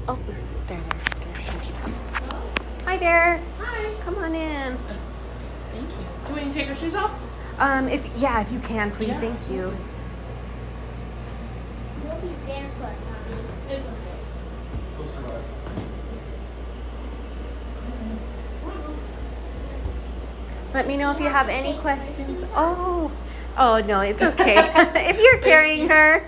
Oh, there. Hi there. Hi. Come on in. Thank you. Do you want me to take her shoes off? If you can, please. Yeah, Thank you. You'll be barefoot, Mommy. It's okay. Let me know if you have any questions. Oh no, it's okay. If you're carrying her.